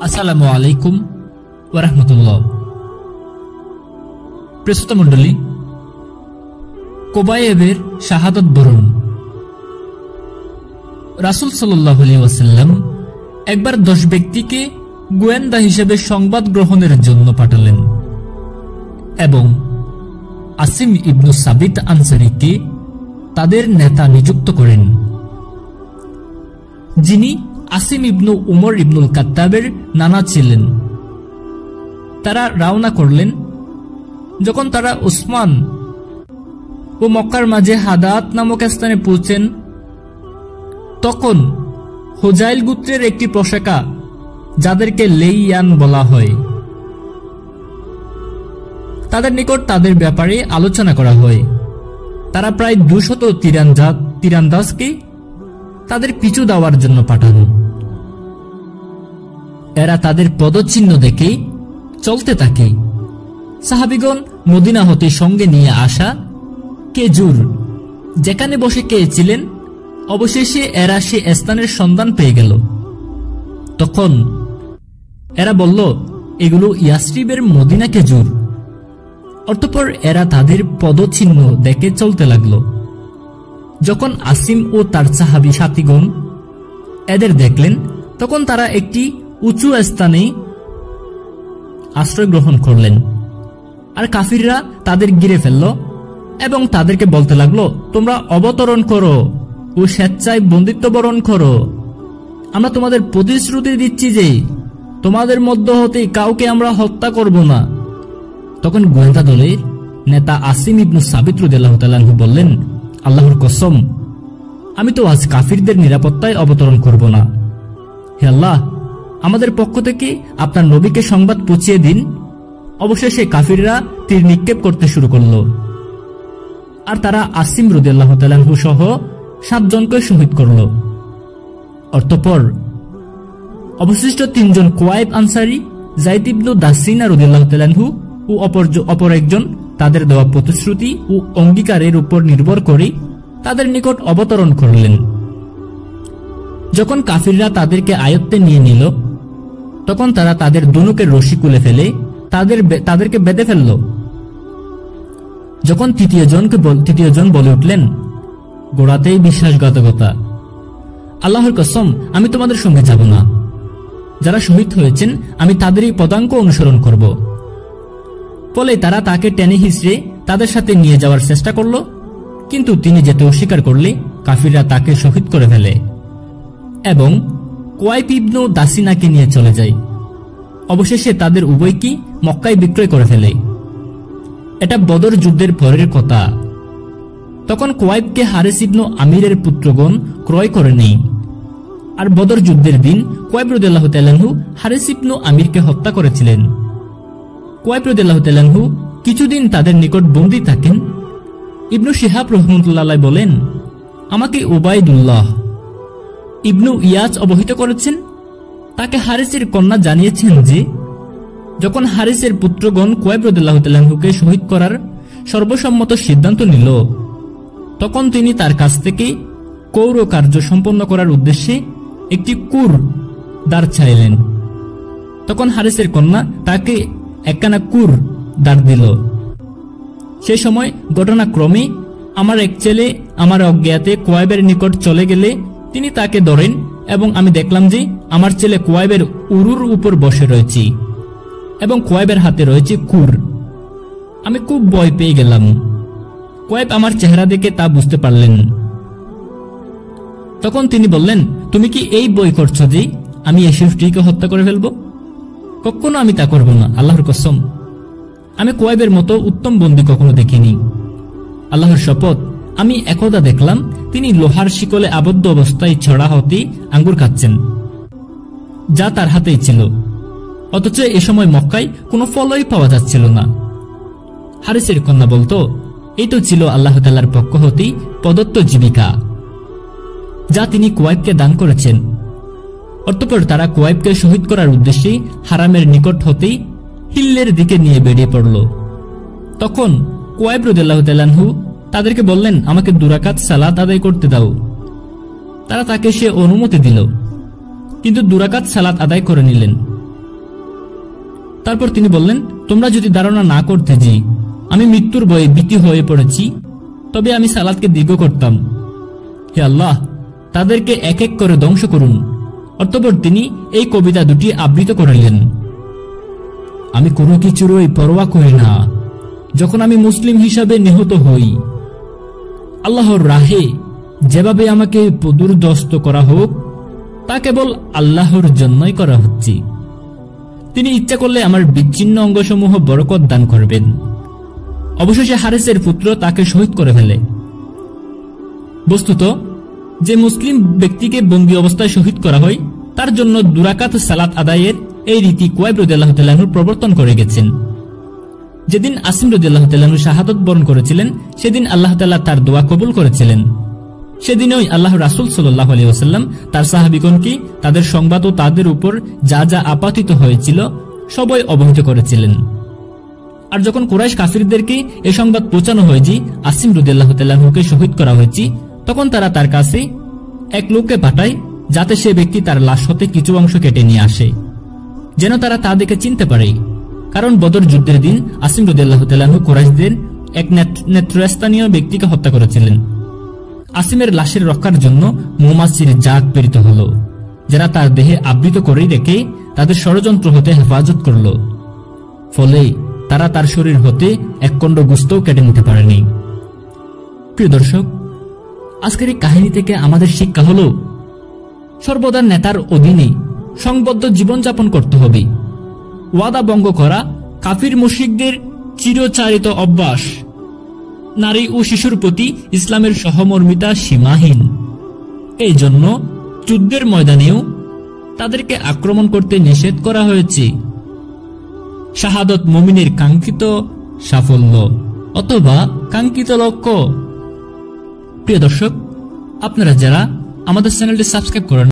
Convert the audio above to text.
আসসালামু আলাইকুম ওয়া রাহমাতুল্লাহ। প্রস্তুত মণ্ডলী, কোবায়েবের শাহাদাত বরণ। রাসূল সাল্লাল্লাহু আলাইহি ওয়াসাল্লাম একবার 10 ব্যক্তিকে গোয়েন্দা হিসেবে সংবাদ গ্রহণের জন্য পাঠালেন এবং আসিম ইবনু সাবিত আনসারীকে তাদের নেতা নিযুক্ত করেন, যিনি আসিম ইবনু উমর ইবনুল কাত্তাবের নানা ছিলেন। তারা রওনা করলেন। যখন তারা উসমান ও মক্কার মাঝে হাদাত নামক স্থানে পৌঁছেন, তখন হুজাইল গোত্রের একটি পশাকা, যাদেরকে লেইয়ান বলা হয়, তাদের নিকট তাদের ব্যাপারে আলোচনা করা হয়। তারা প্রায় 200 তীরন্দাজকে তাদের পিছু দেওয়ার জন্য পাঠানো। এরা তাদের পদচিহ্ন দেখে চলতে থাকে। সাহাবীগণ মদিনা হতে সঙ্গে নিয়ে আসা খেজুর যেখানে বসে খেয়েছিলেন, অবশেষে এরা সে স্থানের সন্ধান পেয়ে গেল। তখন এরা বলল, এগুলো ইয়াসরিবের মদিনা খেজুর। অতঃপর এরা তাদের পদচিহ্ন দেখে চলতে লাগলো। যখন আসিম ও তার সাহাবী সাথীগণ এদের দেখলেন, তখন তারা একটি উঁচু স্থানে আশ্রয় গ্রহণ করলেন। আর কাফিররা তাদের ঘিরে ফেলল এবং তাদেরকে বলতে লাগলো, তোমরা অবতরণ করো ও স্বেচ্ছায় বন্দিত্ব বরণ করো। আমরা তোমাদের প্রতিশ্রুতি দিচ্ছি যে তোমাদের মধ্য হতে কাউকে আমরা হত্যা করব না। তখন গোয়েন্দা দলের নেতা আসিম ইবনু সাবিত রাদিয়াল্লাহু তাআলা আনহু বললেন, আল্লাহর কসম, আমি তো আজ কাফিরদের নিরাপত্তায় অবতরণ করব না। হে আল্লাহ, আমাদের পক্ষ থেকে আপনার নবীকে সংবাদ পৌঁছিয়ে দিন। অবশেষে কাফিররা তীর নিক্ষেপ করতে শুরু করল, আর তারা আসিম রাদিয়াল্লাহু তাআলা আনহু সহ 7 জনকে শহীদ করল। অতঃপর অবশিষ্ট 3 জন কোয়াইব আনসারী, যায়েদ ইবনু দাসিনা রাদিয়াল্লাহু তাআলা আনহু ও অপর একজন তাদের দেওয়া প্রতিশ্রুতি ও অঙ্গীকারের উপর নির্ভর করে তাদের নিকট অবতরণ করলেন। যখন কাফিররা তাদেরকে আয়ত্তে নিয়ে নিল, তখন তারা তাদের ধনুকের রশি খুলে ফেলে তাদেরকে বেঁধে ফেলল। যখন তৃতীয় জন বলে উঠলেন, গোড়াতেই বিশ্বাসঘাতকতা, আল্লাহর কসম, আমি তোমাদের সঙ্গে যাব না। যারা শহীদ হয়েছেন আমি তাদেরই পদাঙ্ক অনুসরণ করব। ফলে তারা তাকে টেনে হিঁচড়ে তাদের সাথে নিয়ে যাওয়ার চেষ্টা করল, কিন্তু তিনি যেতে অস্বীকার করলে কাফিররা তাকে শহীদ করে ফেলে এবং কোয়াইব ইবনু দাসিনাকে নিয়ে চলে যায়। অবশেষে তাদের উভয়কে মক্কায় বিক্রয় করে ফেলে। এটা বদর যুদ্ধের পরের কথা। তখন কোয়াইবকে হারিস ইবনু আমিরের পুত্রগণ ক্রয় করে নেয়। আর বদর যুদ্ধের দিন কোয়াইব রাদিয়াল্লাহু তাআলা আনহু হারিস ইবনু আমিরকে হত্যা করেছিলেন। কোয়াইব রাদিয়াল্লাহু তাআলা আনহু কিছুদিন তাদের নিকট বন্দী থাকেন। ইবনু শিহাব রাহমাতুল্লাহ আলাইহি বলেন, আমাকে উবাইদুল্লাহ ইবনু ইয়াজ অবহিত করেছেন। তাকে হারিসের কন্যা জানিয়েছেন যে যখন হারিসের পুত্রগণ কোয়াইব রাদিয়াল্লাহু তাআলা আনহুকে শহীদ করার সর্বসম্মত সিদ্ধান্ত নিল, তখন তিনি তার কাছ থেকে কৌর কার্য সম্পন্ন করার উদ্দেশ্যে একটি কুর দাঁড় চাইলেন। তখন হারিসের কন্যা তাকে একখানা কুর দাঁড় দিল। সে সময় ঘটনাক্রমে আমার এক ছেলে আমার অজ্ঞাতে কোয়াইবের নিকট চলে গেলে তিনি তাকে ধরেন এবং আমি দেখলাম যে আমার ছেলে কোয়াইবের উরুর উপর বসে রয়েছে এবং কোয়াইবের হাতে রয়েছে কুর। আমি খুব ভয় পেয়ে গেলাম। কোয়াইব আমার চেহারা দেখে তা বুঝতে পারলেন। তখন তিনি বললেন, তুমি কি এই ভয় করছো যে আমি এই শিশুটিকে হত্যা করে ফেলব? কখনো আমি তা করব না, আল্লাহর কসম। আমি কোয়াইবের মতো উত্তম বন্দী কখনো দেখিনি। আল্লাহর শপথ, আমি একদা দেখলাম তিনি লোহার শিকলে আবদ্ধ অবস্থায় ছড়া হতে আঙ্গুর খাচ্ছেন, যা তার হাতেই ছিল। অথচ এ সময় মক্কায় কোনো ফলই পাওয়া যাচ্ছিল না। হারিসের কন্যা বলতো, এই তো ছিল আল্লাহ তাআলার পক্ষ হতেই প্রদত্ত জীবিকা, যা তিনি কোয়াইবকে দান করেছেন। অতঃপর তারা কোয়াইবকে শহীদ করার উদ্দেশ্যে হারামের নিকট হতেই হিল্লের দিকে নিয়ে বেরিয়ে পড়ল। তখন কোয়াইব রাদিয়াল্লাহু তাআলা আনহু তাদেরকে বললেন, আমাকে 2 রাকাত সালাত আদায় করতে দাও। তারা তাকে সে অনুমতি দিল, কিন্তু 2 রাকাত সালাত আদায় করে নিলেন। তারপর তিনি বললেন, তোমরা যদি ধারণা না করতে যে আমি মৃত্যুর ভয়ে ভীতি হয়ে পড়েছি, তবে আমি সালাতকে দীর্ঘ করতাম। হে আল্লাহ, তাদেরকে এক এক করে ধ্বংস করুন। অতঃপর তিনি এই কবিতা দুটি আবৃত করলেন। আমি কোনো কিছুরই পরোয়া করি না যখন আমি মুসলিম হিসাবে নিহত হই। আল্লাহর রাহে যেভাবে আমাকে দুর্দস্ত করা হোক, তা কেবল আল্লাহর জন্যই করা হচ্ছে। তিনি ইচ্ছা করলে আমার বিচ্ছিন্ন অঙ্গসমূহ বরকত দান করবেন। অবশেষে হারেসের পুত্র তাকে শহীদ করে ফেলে। বস্তুত যে মুসলিম ব্যক্তিকে বন্দী অবস্থায় শহীদ করা হয়, তার জন্য দুরাকাত সালাত আদায়ের এই রীতি কুয়াইব রাদিয়াল্লাহু তাআলা আনহু প্রবর্তন করে গেছেন। যেদিন আসিম রাদিয়াল্লাহু তাআলা আনহু শাহাদাত বরণ করেছিলেন, সেদিন আল্লাহ তাআলা তার দোয়া কবুল করেছিলেন। সেদিনই আল্লাহ রাসূল সাল্লাল্লাহু আলাইহি ওয়াসাল্লাম তার সাহাবীগণকে তাদের সংবাদ ও তাদের উপর যা যা আপতিত হয়েছিল সবই অবহিত করেছিলেন। আর যখন কুরাইশ কাফিরদেরকে এই সংবাদ পৌঁছানো হয় যে আসিম রাদিয়াল্লাহু তাআলা আনহুকে শহীদ করা হয়েছে, তখন তারা তার কাছে এক লোককে পাঠায়, যাতে সে ব্যক্তি তার লাশ হতে কিছু অংশ কেটে নিয়ে আসে, যেন তারা তা দেখে চিনতে পারে। কারণ বদর যুদ্ধের দিন আসিম রাদিয়াল্লাহু তাআলা আনহু কুরাইশদের এক নেতৃস্থানীয় ব্যক্তিকে হত্যা করেছিলেন। আসিমের লাশের রক্ষার জন্য মৌমাছির জাগ প্রেরিত হল, যারা তার দেহে আবৃত করেই রেখে তাদের ষড়যন্ত্র হতে হেফাজত করল। ফলে তারা তার শরীর হতে এক খণ্ড গোস্তও কেটে নিতে পারেনি। প্রিয় দর্শক, আজকের এই কাহিনী থেকে আমাদের শিক্ষা হল, সর্বদা নেতার অধীনে সংবদ্ধ জীবনযাপন করতে হবে। ওয়াদা ভঙ্গ করা কাফির মুশরিকদের চিরচারিত অভ্যাস। নারী ও শিশুর প্রতি ইসলামের সহমর্মিতা সীমাহীন। এই জন্য যুদ্ধের ময়দানেও তাদেরকে আক্রমণ করতে নিষেধ করা হয়েছে। শাহাদত মুমিনের কাঙ্ক্ষিত সাফল্য অথবা কাঙ্ক্ষিত লক্ষ্য। প্রিয় দর্শক, আপনারা যারা আমাদের চ্যানেলটি সাবস্ক্রাইব করেন